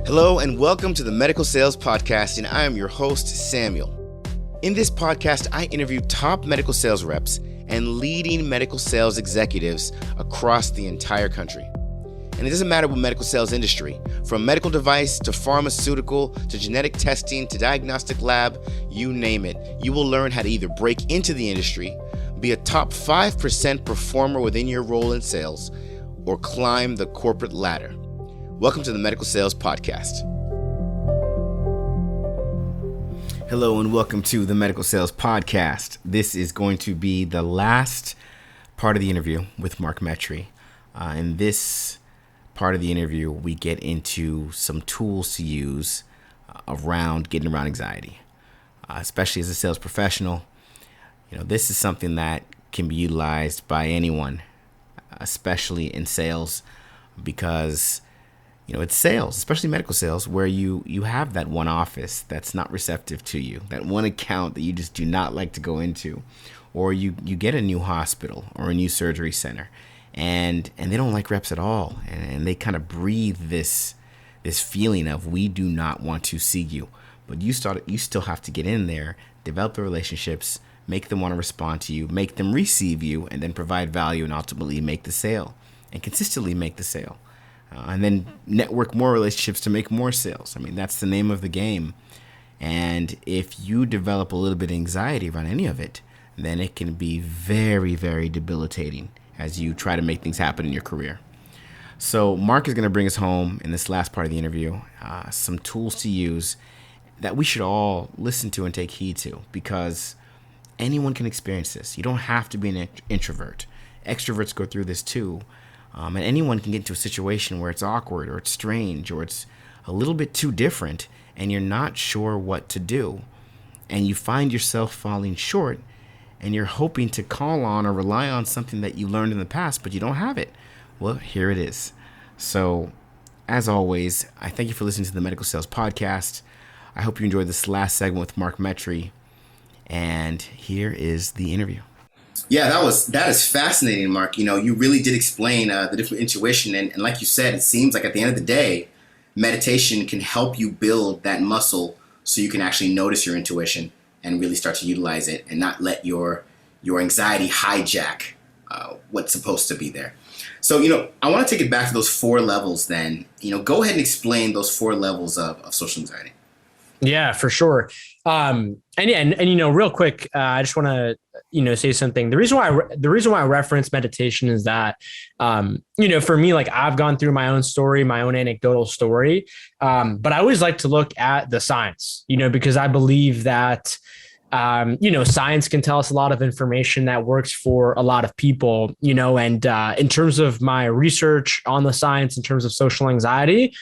Hello and welcome to the Medical Sales Podcast, and I am your host, Samuel. In this podcast, I interview top medical sales reps and leading medical sales executives across the entire country. And it doesn't matter what medical sales industry, from medical device to pharmaceutical to genetic testing to diagnostic lab, you name it. You will learn how to either break into the industry, be a top 5% performer within your role in sales, or climb the corporate ladder. Welcome to the Medical Sales Podcast. Hello and welcome to the Medical Sales Podcast. This is going to be the last part of the interview with Mark Metry. In this part of the interview, we get into some tools to use around getting around anxiety, especially as a sales professional. You know, this is something that can be utilized by anyone, especially in sales, because it's sales, especially medical sales, where you have that one office that's not receptive to you, that one account that you just do not like to go into, or you get a new hospital or a new surgery center, and they don't like reps at all, and they kind of breathe this feeling of, we do not want to see you, but you still have to get in there, develop the relationships, make them want to respond to you, make them receive you, and then provide value and ultimately make the sale, and consistently make the sale. And then network more relationships to make more sales. I mean, that's the name of the game. And if you develop a little bit of anxiety around any of it, then it can be very, very debilitating as you try to make things happen in your career. So Mark is going to bring us home in this last part of the interview, some tools to use that we should all listen to and take heed to, because anyone can experience this. You don't have to be an introvert. Extroverts go through this too. And anyone can get into a situation where it's awkward or it's strange or it's a little bit too different and you're not sure what to do. And you find yourself falling short and you're hoping to call on or rely on something that you learned in the past, but you don't have it. Well, here it is. So, as always, I thank you for listening to the Medical Sales Podcast. I hope you enjoyed this last segment with Mark Metry. And here is the interview. Yeah, that is fascinating, Mark. You really did explain the different intuition. And like you said, it seems like at the end of the day, meditation can help you build that muscle so you can actually notice your intuition and really start to utilize it and not let your anxiety hijack what's supposed to be there. So, I want to take it back to those 4 levels then. Go ahead and explain those 4 levels of social anxiety. Yeah, for sure. And real quick, I just want to, say something. The reason why I reference meditation is that, for me, like, I've gone through my own story, my own anecdotal story. But I always like to look at the science, because I believe that, science can tell us a lot of information that works for a lot of people, and in terms of my research on the science, in terms of social anxiety,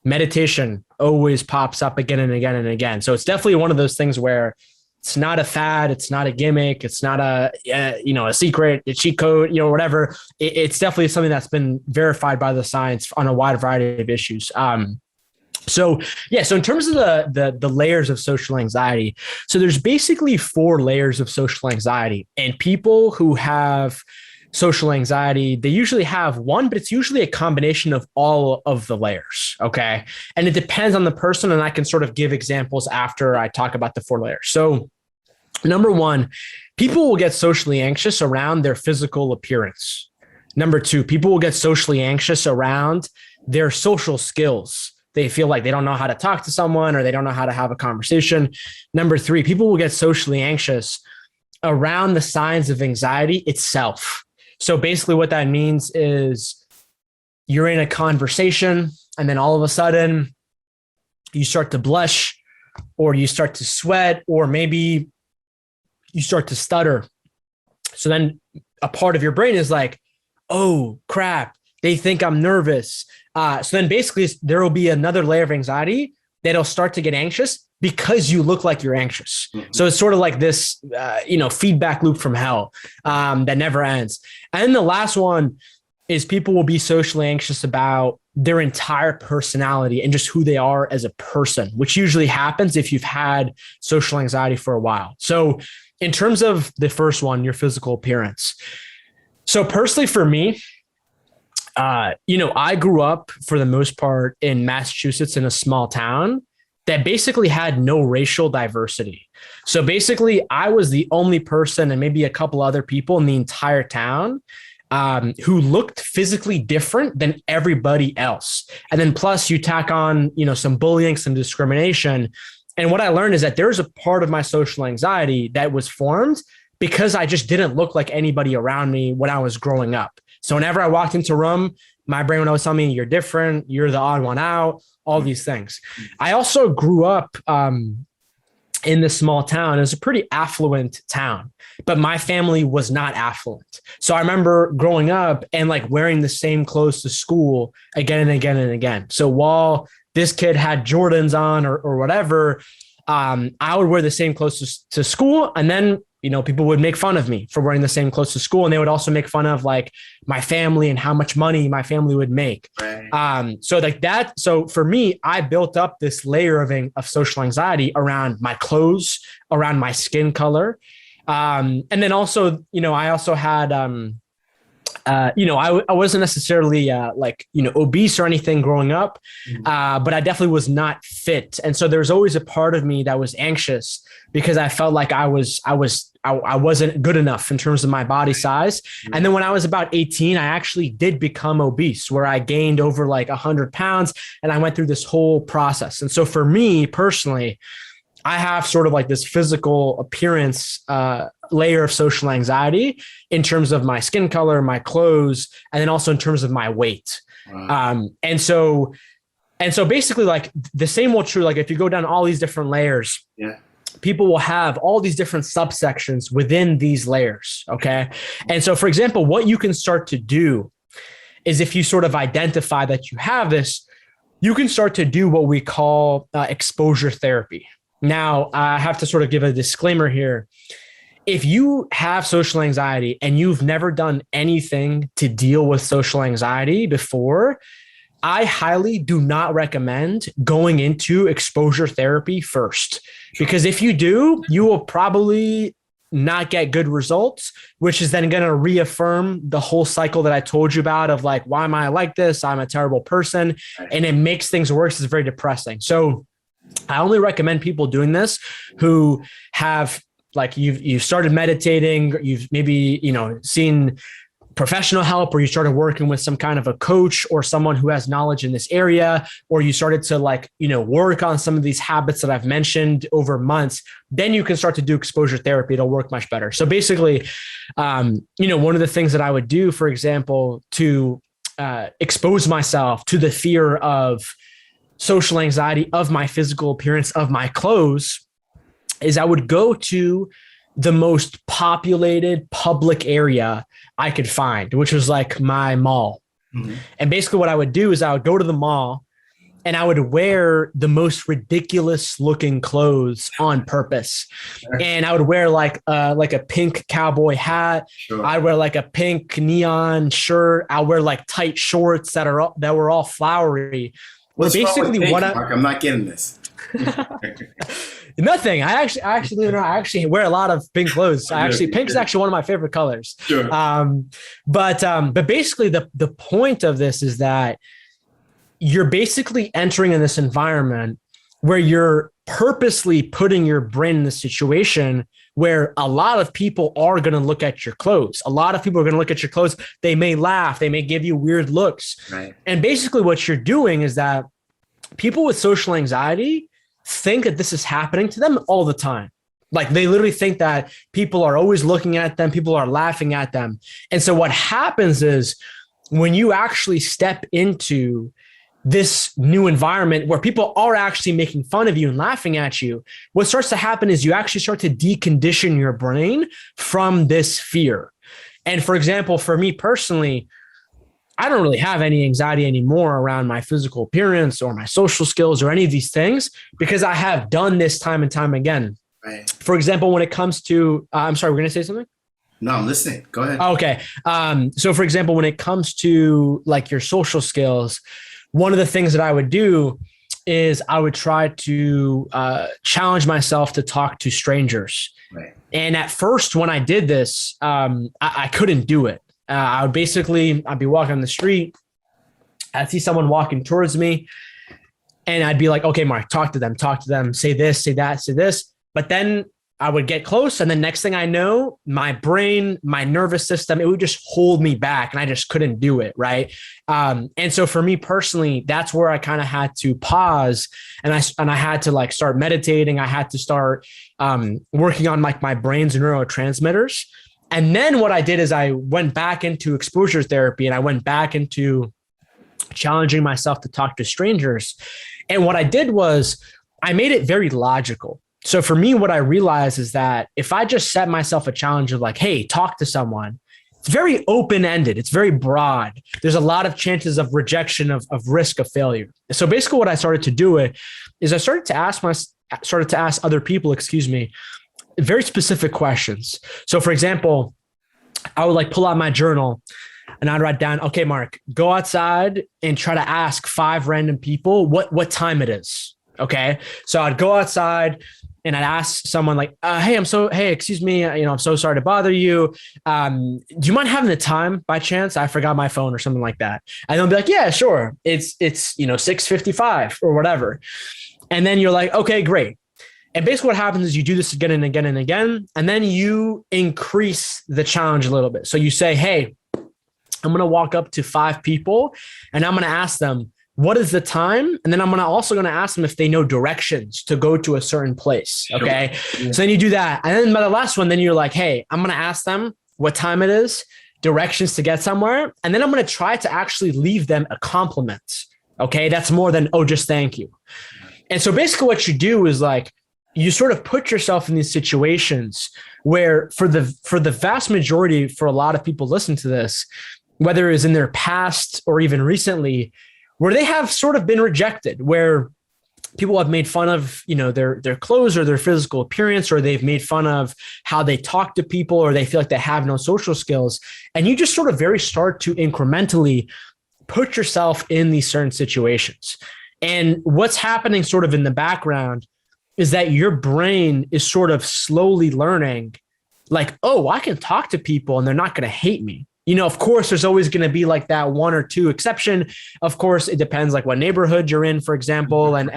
meditation always pops up again and again and again. So it's definitely one of those things where it's not a fad, it's not a gimmick, it's not a secret, a cheat code, whatever. It's definitely something that's been verified by the science on a wide variety of issues. So in terms of the layers of social anxiety, so there's basically 4 layers of social anxiety, and people who have social anxiety, they usually have one, but it's usually a combination of all of the layers. Okay. And it depends on the person. And I can sort of give examples after I talk about the 4 layers. So number 1, people will get socially anxious around their physical appearance. Number 2, people will get socially anxious around their social skills. They feel like they don't know how to talk to someone or they don't know how to have a conversation. Number 3, people will get socially anxious around the signs of anxiety itself. So basically what that means is you're in a conversation and then all of a sudden you start to blush or you start to sweat or maybe you start to stutter. So then a part of your brain is like, oh crap, they think I'm nervous. So then basically there will be another layer of anxiety that'll start to get anxious because you look like you're anxious. Mm-hmm. So it's sort of like this, feedback loop from hell that never ends. And then the last one is people will be socially anxious about their entire personality and just who they are as a person, which usually happens if you've had social anxiety for a while. So in terms of the first one, your physical appearance. So personally for me, I grew up for the most part in Massachusetts in a small town that basically had no racial diversity. So basically, I was the only person and maybe a couple other people in the entire town who looked physically different than everybody else. And then plus you tack on, some bullying, some discrimination. And what I learned is that there's a part of my social anxiety that was formed because I just didn't look like anybody around me when I was growing up. So whenever I walked into a room, my brain would always tell me, you're different, you're the odd one out, all these things. I also grew up in this small town. It was a pretty affluent town, but my family was not affluent. So I remember growing up and like wearing the same clothes to school again and again and again. So while this kid had Jordans on or whatever, I would wear the same clothes to school. And then people would make fun of me for wearing the same clothes to school. And they would also make fun of like my family and how much money my family would make. Right. So for me, I built up this layer of social anxiety around my clothes, around my skin color. And then also, I also had, I wasn't necessarily obese or anything growing up, but I definitely was not fit. And so there's always a part of me that was anxious because I felt like I wasn't good enough in terms of my body size. And then when I was about 18, I actually did become obese, where I gained over like 100 pounds, and I went through this whole process. And so for me personally, I have sort of like this physical appearance layer of social anxiety in terms of my skin color, my clothes, and then also in terms of my weight. Wow. And so basically like the same will true. Like if you go down all these different layers, people will have all these different subsections within these layers. Okay. And so for example, what you can start to do is if you sort of identify that you have this, you can start to do what we call exposure therapy. Now, I have to sort of give a disclaimer here. If you have social anxiety and you've never done anything to deal with social anxiety before, I highly do not recommend going into exposure therapy first, because if you do, you will probably not get good results, which is then going to reaffirm the whole cycle that I told you about of like, why am I like this? I'm a terrible person. And it makes things worse. It's very depressing. So I only recommend people doing this who have like you've started meditating, you've maybe, seen professional help, or you started working with some kind of a coach or someone who has knowledge in this area, or you started to work on some of these habits that I've mentioned over months, then you can start to do exposure therapy. It'll work much better. So basically, one of the things that I would do, for example, to expose myself to the fear of social anxiety of my physical appearance, of my clothes, is I would go to the most populated public area I could find, which was like my mall. Mm-hmm. And basically what I would do is I would go to the mall and I would wear the most ridiculous looking clothes on purpose. And I would wear like a pink cowboy hat. Sure. I'd wear like a pink neon shirt. I'll wear like tight shorts that were all flowery. What's basically pink, Mark? I'm not getting this. Nothing. I actually wear a lot of pink clothes. Pink's actually one of my favorite colors. Sure. But basically the point of this is that you're basically entering in this environment where you're purposely putting your brain in the situation where a lot of people are going to look at your clothes. A lot of people are going to look at your clothes. They may laugh. They may give you weird looks. Right. And basically what you're doing is that people with social anxiety think that this is happening to them all the time. Like they literally think that people are always looking at them. People are laughing at them. And so what happens is when you actually step into this new environment where people are actually making fun of you and laughing at you, what starts to happen is you actually start to decondition your brain from this fear. And for example, for me personally, I don't really have any anxiety anymore around my physical appearance or my social skills or any of these things because I have done this time and time again. Right. For example, when it comes to, I'm sorry, we're going to say something? No, I'm listening. Go ahead. Okay. So for example, when it comes to like your social skills, one of the things that I would do is I would try to challenge myself to talk to strangers. Right. And at first, when I did this, I couldn't do it. I'd be walking on the street I'd see someone walking towards me and I'd be like, okay, Mark, talk to them, say this, say that, say this. But then I would get close. And then next thing I know, my brain, my nervous system, it would just hold me back and I just couldn't do it. Right. And so for me personally, that's where I kind of had to pause and I had to like start meditating. I had to start working on like my brain's neurotransmitters. And then what I did is I went back into exposure therapy and I went back into challenging myself to talk to strangers. And what I did was I made it very logical. So for me, what I realized is that if I just set myself a challenge of like, hey, talk to someone, it's very open-ended. It's very broad. There's a lot of chances of rejection, of risk of failure. So basically what I started to do is I started to ask other people, very specific questions. So for example, I would like pull out my journal and I'd write down, okay, Mark, go outside and try to ask 5 random people what time it is. Okay. So I'd go outside and I'd ask someone like, hey, excuse me. I'm so sorry to bother you. Do you mind having the time by chance? I forgot my phone or something like that. And they'll be like, yeah, sure. It's 6:55 or whatever. And then you're like, okay, great. And basically what happens is you do this again and again and again, and then you increase the challenge a little bit. So you say, hey, I'm going to walk up to 5 people and I'm going to ask them, what is the time? And then I'm also going to ask them if they know directions to go to a certain place. Okay. Sure. Yeah. So then you do that. And then by the last one, then you're like, hey, I'm going to ask them what time it is, directions to get somewhere. And then I'm going to try to actually leave them a compliment. Okay. That's more than, oh, just thank you. And so basically what you do is like, you sort of put yourself in these situations where for the vast majority, for a lot of people listen to this, whether it's in their past or even recently, where they have sort of been rejected, where people have made fun of, their clothes or their physical appearance, or they've made fun of how they talk to people, or they feel like they have no social skills. And you just sort of start to incrementally put yourself in these certain situations. And what's happening sort of in the background is that your brain is sort of slowly learning like, oh, I can talk to people and they're not going to hate me. Of course, there's always going to be like that 1 or 2 exception. Of course, it depends like what neighborhood you're in, for example, and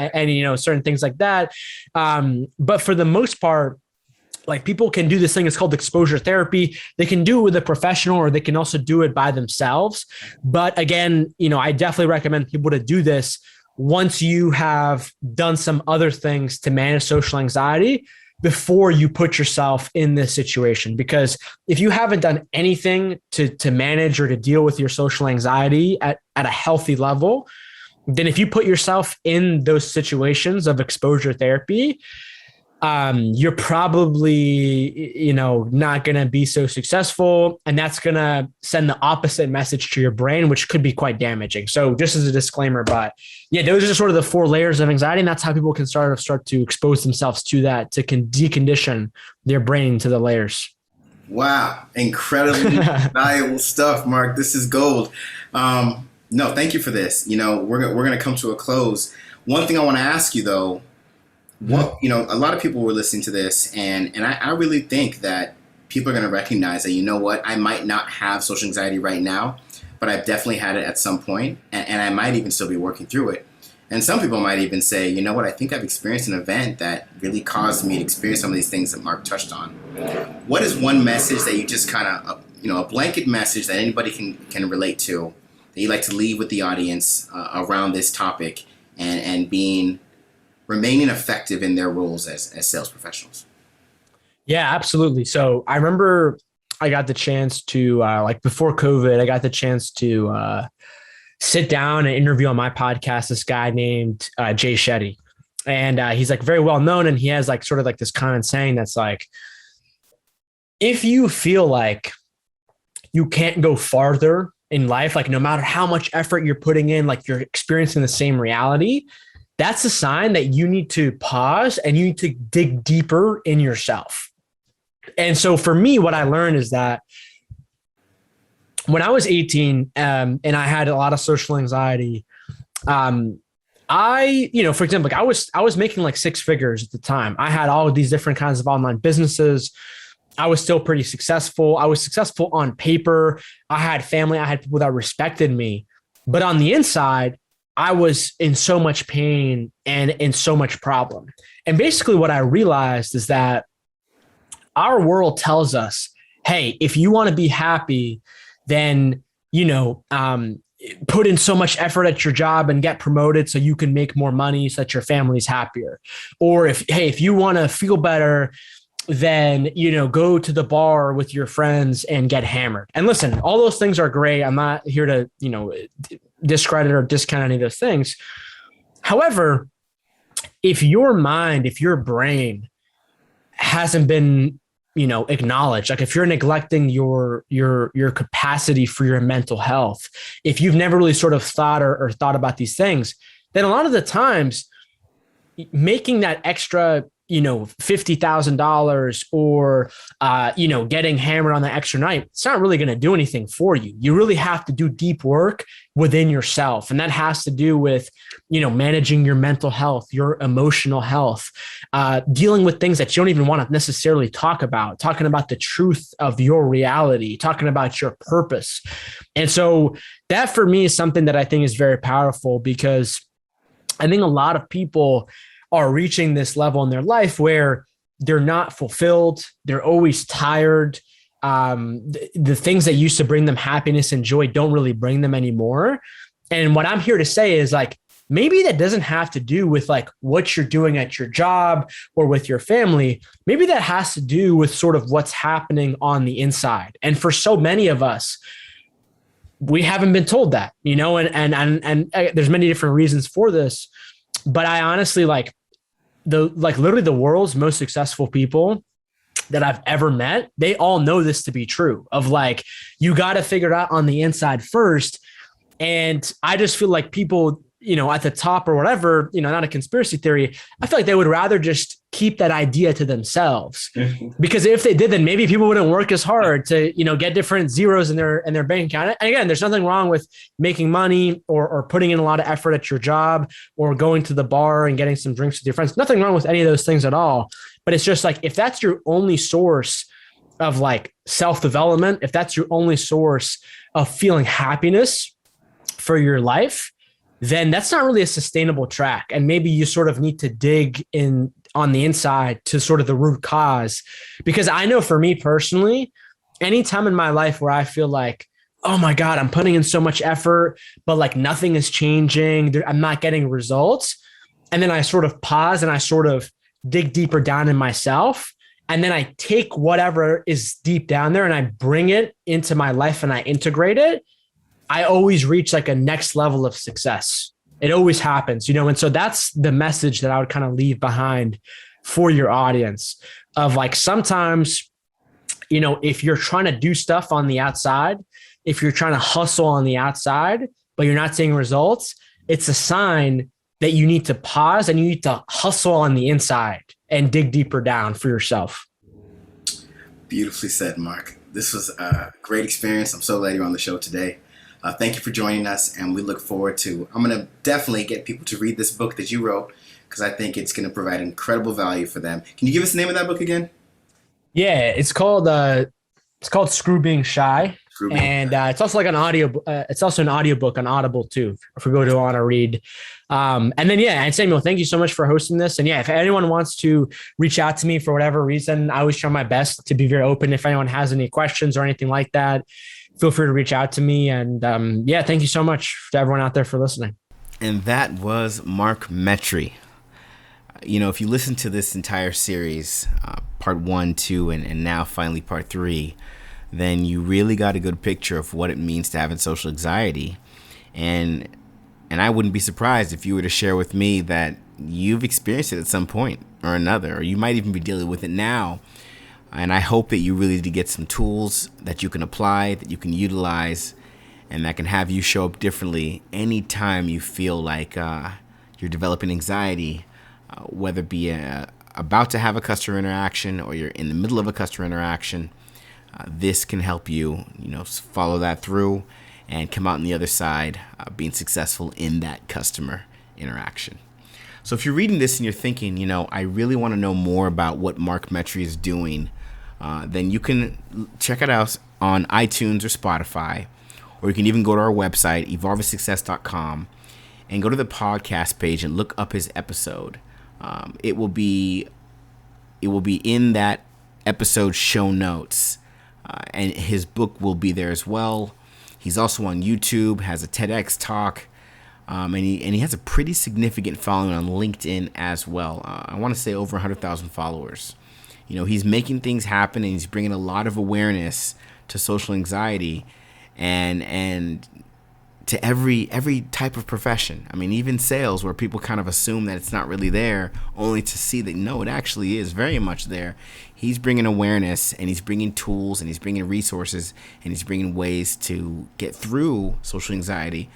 certain things like that. But for the most part, like people can do this thing. It's called exposure therapy. They can do it with a professional, or they can also do it by themselves. But again, I definitely recommend people to do this once you have done some other things to manage social anxiety before you put yourself in this situation. Because if you haven't done anything to manage or to deal with your social anxiety at a healthy level, then if you put yourself in those situations of exposure therapy, you're probably, not going to be so successful. And that's going to send the opposite message to your brain, which could be quite damaging. So just as a disclaimer, but yeah, those are sort of the 4 layers of anxiety. And that's how people can start to expose themselves to that, to decondition their brain to the layers. Wow. Incredibly valuable stuff, Mark. This is gold. No, thank you for this. We're going to come to a close. One thing I want to ask you though, a lot of people were listening to this, and I really think that people are going to recognize that, I might not have social anxiety right now, but I've definitely had it at some point, and I might even still be working through it. And some people might even say, I think I've experienced an event that really caused me to experience some of these things that Mark touched on. What is one message that you just kind of, a blanket message that anybody can relate to, that you'd like to leave with the audience around this topic and remaining effective in their roles as sales professionals? Yeah, absolutely. So I remember I got the chance to, before COVID, I got the chance to sit down and interview on my podcast this guy named Jay Shetty. And he's like very well known. And he has like sort of like this common saying that's like, if you feel like you can't go farther in life, like no matter how much effort you're putting in, like you're experiencing the same reality, that's a sign that you need to pause and you need to dig deeper in yourself. And so for me, what I learned is that when I was 18 and I had a lot of social anxiety, for example, like I was making like 6 figures at the time. I had all of these different kinds of online businesses. I was still pretty successful. I was successful on paper. I had family. I had people that respected me. But on the inside, I was in so much pain and in so much problem. And basically, what I realized is that our world tells us, hey, if you want to be happy, then, put in so much effort at your job and get promoted so you can make more money so that your family's happier. Or if you want to feel better, then, go to the bar with your friends and get hammered. And listen, all those things are great. I'm not here to, discredit or discount any of those things. However, if your brain hasn't been, acknowledged, like if you're neglecting your capacity for your mental health, if you've never really sort of thought or thought about these things, then a lot of the times making that extra, $50,000 or, getting hammered on the extra night, it's not really going to do anything for you. You really have to do deep work within yourself. And that has to do with, managing your mental health, your emotional health, dealing with things that you don't even want to necessarily talk about, talking about the truth of your reality, talking about your purpose. And so that for me is something that I think is very powerful, because I think a lot of people are reaching this level in their life where they're not fulfilled. They're always tired. The things that used to bring them happiness and joy don't really bring them anymore. And what I'm here to say is, like, maybe that doesn't have to do with like what you're doing at your job or with your family. Maybe that has to do with sort of what's happening on the inside. And for so many of us, we haven't been told that, and there's many different reasons for this. But I honestly literally the world's most successful people that I've ever met, they all know this to be true, of like, you got to figure it out on the inside first. And I just feel like people, at the top or whatever, not a conspiracy theory, I feel like they would rather just keep that idea to themselves. Because if they did, then maybe people wouldn't work as hard to, get different zeros in their bank account. And again, there's nothing wrong with making money or putting in a lot of effort at your job or going to the bar and getting some drinks with your friends. Nothing wrong with any of those things at all. But it's just like, if that's your only source of like self-development, if that's your only source of feeling happiness for your life, then that's not really a sustainable track. And maybe you sort of need to dig in on the inside to sort of the root cause. Because I know for me personally, any time in my life where I feel like, oh my God, I'm putting in so much effort, but like nothing is changing, I'm not getting results. And then I sort of pause and I sort of dig deeper down in myself. And then I take whatever is deep down there and I bring it into my life and I integrate it. I always reach like a next level of success. It always happens, and so that's the message that I would kind of leave behind for your audience, of like, sometimes, if you're trying to do stuff on the outside, if you're trying to hustle on the outside, but you're not seeing results, it's a sign that you need to pause and you need to hustle on the inside and dig deeper down for yourself. Beautifully said, Mark. This was a great experience. I'm so glad you're on the show today. Thank you for joining us, and we look forward to, I'm going to definitely get people to read this book that you wrote, because I think it's going to provide incredible value for them. Can you give us the name of that book again? Yeah, it's called Screw Being Shy. And it's also like an audio. It's also an audiobook on Audible too, if we go to want to read. And then, and Samuel, thank you so much for hosting this. And if anyone wants to reach out to me for whatever reason, I always try my best to be very open. If anyone has any questions or anything like that, feel free to reach out to me. And thank you so much to everyone out there for listening. And that was Mark Metry. If you listen to this entire series, part 1, 2, and now finally part 3, then you really got a good picture of what it means to having social anxiety. And I wouldn't be surprised if you were to share with me that you've experienced it at some point or another, or you might even be dealing with it now. And I hope that you really do get some tools that you can apply, that you can utilize, and that can have you show up differently anytime you feel like you're developing anxiety, whether it be about to have a customer interaction or you're in the middle of a customer interaction. This can help you, follow that through and come out on the other side being successful in that customer interaction. So if you're reading this and you're thinking, I really want to know more about what Mark Metry is doing, then you can check it out on iTunes or Spotify, or you can even go to our website, evolveyoursuccess.com, and go to the podcast page and look up his episode. It will be in that episode show notes, and his book will be there as well. He's also on YouTube, has a TEDx talk, and he has a pretty significant following on LinkedIn as well. I want to say over 100,000 followers. He's making things happen, and he's bringing a lot of awareness to social anxiety and to every type of profession. I mean, even sales, where people kind of assume that it's not really there, only to see that no, it actually is very much there. He's bringing awareness, and he's bringing tools, and he's bringing resources, and he's bringing ways to get through social anxiety,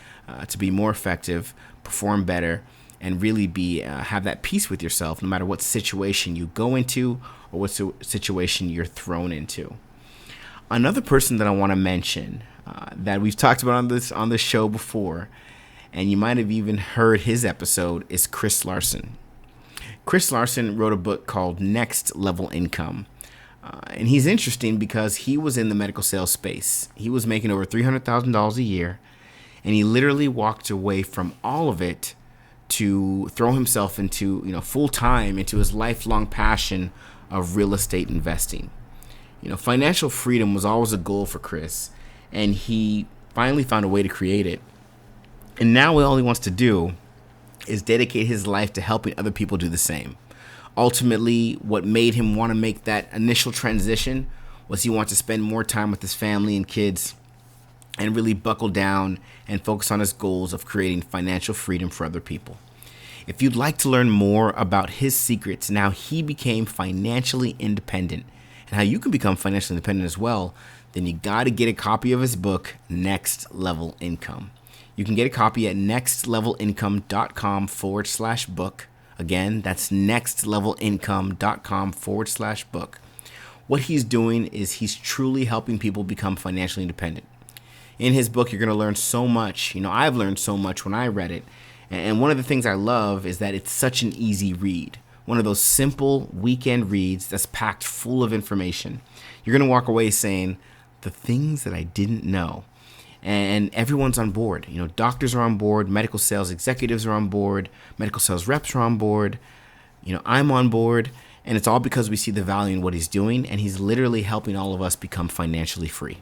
to be more effective, perform better, and really have that peace with yourself, no matter what situation you go into or what situation you're thrown into. Another person that I want to mention, that we've talked about on this show before, and you might have even heard his episode, is Chris Larson. Chris Larson wrote a book called Next Level Income. And he's interesting because he was in the medical sales space. He was making over $300,000 a year, and he literally walked away from all of it to throw himself into, full time into his lifelong passion of real estate investing. Financial freedom was always a goal for Chris, and he finally found a way to create it. And now all he wants to do is dedicate his life to helping other people do the same. Ultimately, what made him want to make that initial transition was he wanted to spend more time with his family and kids and really buckle down and focus on his goals of creating financial freedom for other people. If you'd like to learn more about his secrets, now he became financially independent, and how you can become financially independent as well, then you got to get a copy of his book, Next Level Income. You can get a copy at nextlevelincome.com/book. Again, that's nextlevelincome.com/book. What he's doing is he's truly helping people become financially independent. In his book, you're going to learn so much. I've learned so much when I read it. And one of the things I love is that it's such an easy read. One of those simple weekend reads that's packed full of information. You're going to walk away saying, the things that I didn't know. And everyone's on board. Doctors are on board, medical sales executives are on board, medical sales reps are on board. I'm on board, and it's all because we see the value in what he's doing, and he's literally helping all of us become financially free.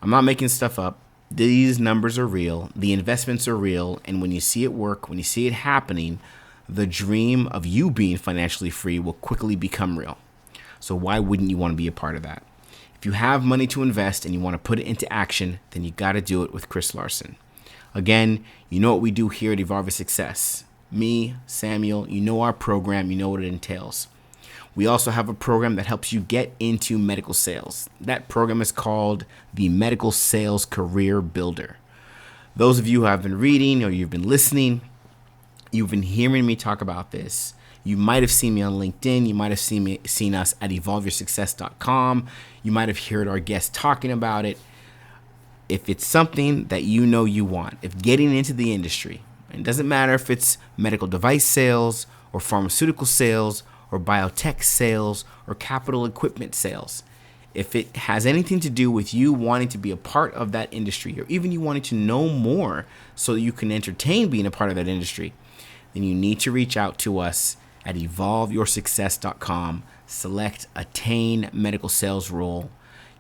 I'm not making stuff up. These numbers are real. The investments are real. And when you see it work, when you see it happening, the dream of you being financially free will quickly become real. So why wouldn't you want to be a part of that? If you have money to invest and you want to put it into action, then you got to do it with Chris Larson. Again, you know what we do here at Evolve Your Success. Me, Samuel, you know our program, you know what it entails. We also have a program that helps you get into medical sales. That program is called the Medical Sales Career Builder. Those of you who have been reading or you've been listening, you've been hearing me talk about this. You might have seen me on LinkedIn. You might have seen us at evolveyoursuccess.com. You might have heard our guests talking about it. If it's something that you want, if getting into the industry, it doesn't matter if it's medical device sales or pharmaceutical sales or biotech sales or capital equipment sales, if it has anything to do with you wanting to be a part of that industry, or even you wanting to know more so that you can entertain being a part of that industry, then you need to reach out to us at evolveyoursuccess.com. Select Attain Medical Sales Role.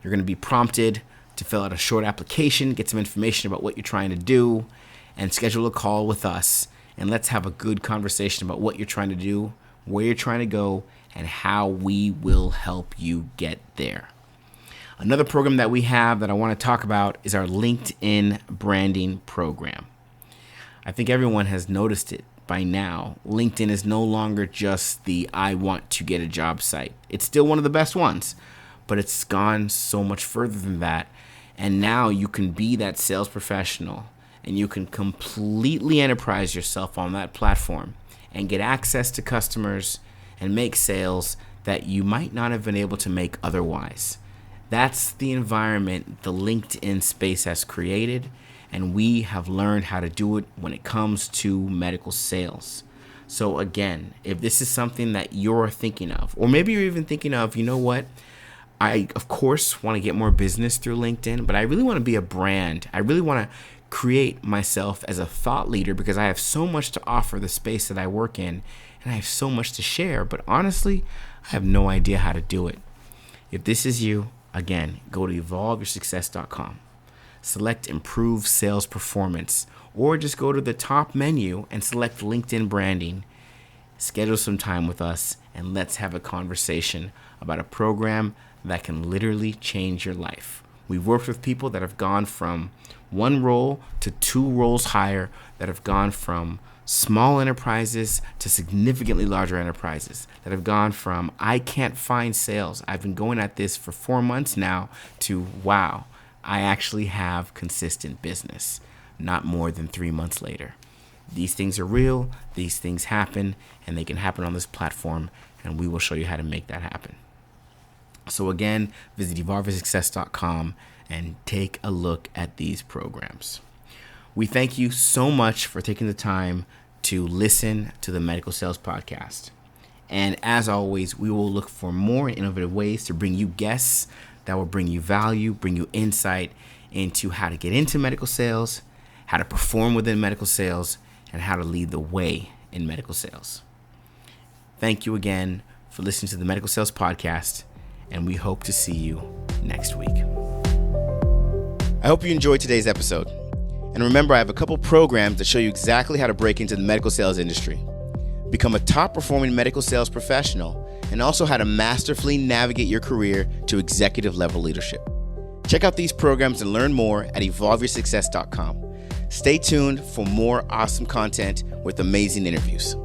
You're going to be prompted to fill out a short application, get some information about what you're trying to do, and schedule a call with us. And let's have a good conversation about what you're trying to do, where you're trying to go, and how we will help you get there. Another program that we have that I want to talk about is our LinkedIn branding program. I think everyone has noticed it by now. LinkedIn is no longer just the I want to get a job site. It's still one of the best ones, but it's gone so much further than that. And now you can be that sales professional, and you can completely enterprise yourself on that platform and get access to customers and make sales that you might not have been able to make otherwise. That's the environment the LinkedIn space has created, and we have learned how to do it when it comes to medical sales. So again, if this is something that you're thinking of, or maybe you're even thinking of, you know what, I, of course, want to get more business through LinkedIn, but I really want to be a brand. I really want to create myself as a thought leader because I have so much to offer the space that I work in, and I have so much to share. But honestly, I have no idea how to do it. If this is you, again, go to evolveyoursuccess.com. Select Improve Sales Performance, or just go to the top menu and select LinkedIn Branding. Schedule some time with us, and let's have a conversation about a program that can literally change your life. We've worked with people that have gone from one role to 2 roles higher, that have gone from small enterprises to significantly larger enterprises, that have gone from I can't find sales, I've been going at this for 4 months now, to wow, I actually have consistent business, not more than 3 months later. These things are real, these things happen, and they can happen on this platform, and we will show you how to make that happen. So again, visit evolveyoursuccess.com and take a look at these programs. We thank you so much for taking the time to listen to the Medical Sales Podcast. And as always, we will look for more innovative ways to bring you guests that will bring you value, bring you insight into how to get into medical sales, how to perform within medical sales, and how to lead the way in medical sales. Thank you again for listening to the Medical Sales Podcast, and we hope to see you next week. I hope you enjoyed today's episode. And remember, I have a couple programs that show you exactly how to break into the medical sales industry, become a top-performing medical sales professional, and also how to masterfully navigate your career to executive-level leadership. Check out these programs and learn more at evolveyoursuccess.com. Stay tuned for more awesome content with amazing interviews.